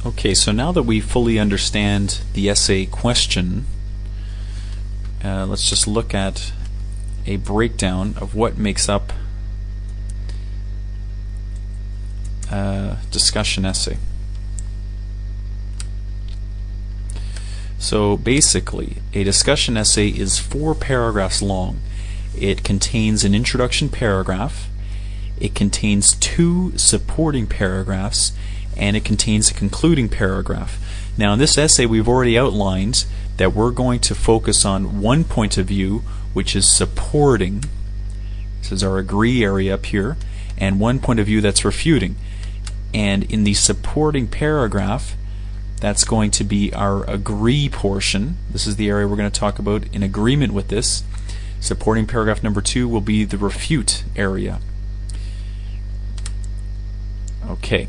Okay, so now that we fully understand the essay question, let's just look at a breakdown of what makes up a discussion essay. So basically, a discussion essay is 4 paragraphs long. It contains an introduction paragraph, it contains 2 supporting paragraphs, and it contains a concluding paragraph. Now in this essay we've already outlined that we're going to focus on one point of view, which is supporting. This is our agree area up here, and one point of view that's refuting. And in the supporting paragraph, that's going to be our agree portion. This is the area we're going to talk about in agreement with this. Supporting paragraph number 2 will be the refute area. Okay.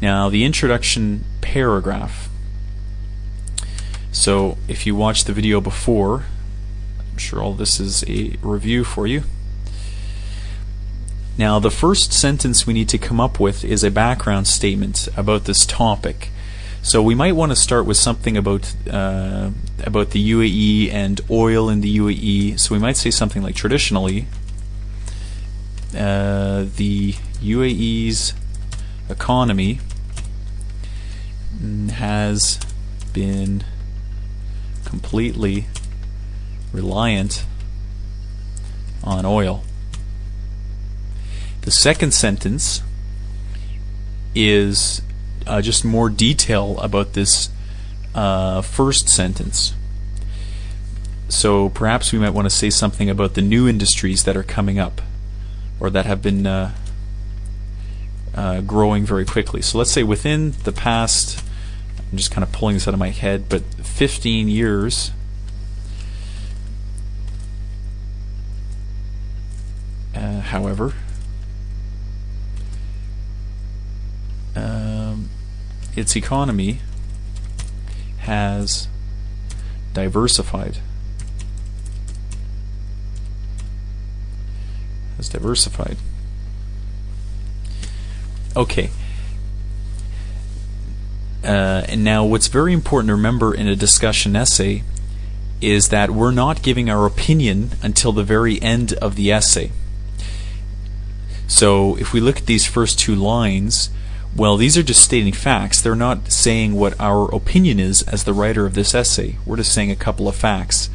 Now the introduction paragraph. So if you watched the video before, I'm sure all this is a review for you. Now the first sentence we need to come up with is a background statement about this topic. So we might want to start with something about the UAE and oil in the UAE. So we might say something like, traditionally, the UAE's economy has been completely reliant on oil. The second sentence is just more detail about this first sentence. So perhaps we might want to say something about the new industries that are coming up or that have been growing very quickly. So let's say within the past, I'm just kind of pulling this out of my head, but 15 years, however, its economy has diversified. Okay. And now what's very important to remember in a discussion essay is that we're not giving our opinion until the very end of the essay. So if we look at these first 2 lines, well, these are just stating facts. They're not saying what our opinion is as the writer of this essay. We're just saying a couple of facts.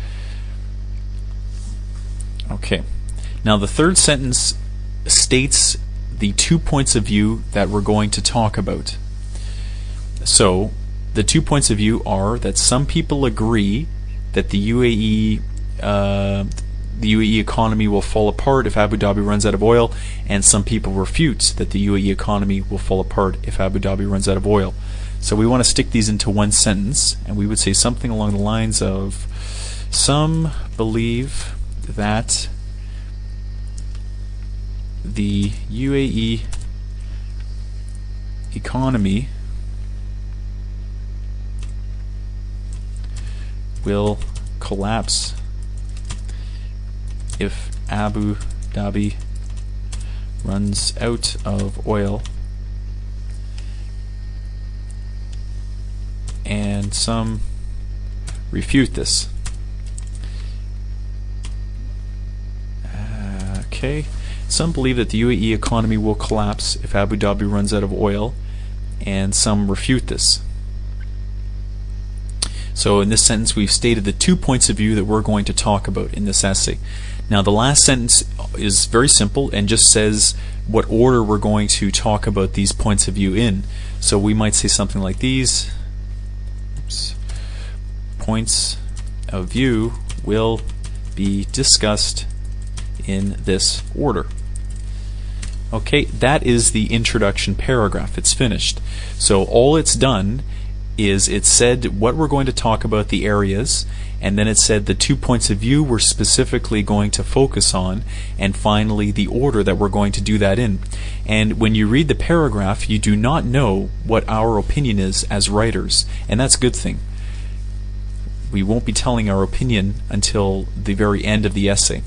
Okay. Now the third sentence states the 2 points of view that we're going to talk about. So the 2 points of view are that some people agree that the UAE economy will fall apart if Abu Dhabi runs out of oil, and some people refute that the UAE economy will fall apart if Abu Dhabi runs out of oil. So we want to stick these into one sentence, and we would say something along the lines of, some believe that the UAE economy will collapse if Abu Dhabi runs out of oil, and some refute this. Okay. Some believe that the UAE economy will collapse if Abu Dhabi runs out of oil, and some refute this. So in this sentence we've stated the 2 points of view that we're going to talk about in this essay. Now the last sentence is very simple and just says what order we're going to talk about these points of view in. So we might say something like these. Points of view will be discussed in this order. Okay, that is the introduction paragraph. It's finished. So all it's done is it said what we're going to talk about, the areas, and then it said the 2 points of view we're specifically going to focus on, and finally the order that we're going to do that in. And when you read the paragraph, you do not know what our opinion is as writers, and that's a good thing. We won't be telling our opinion until the very end of the essay.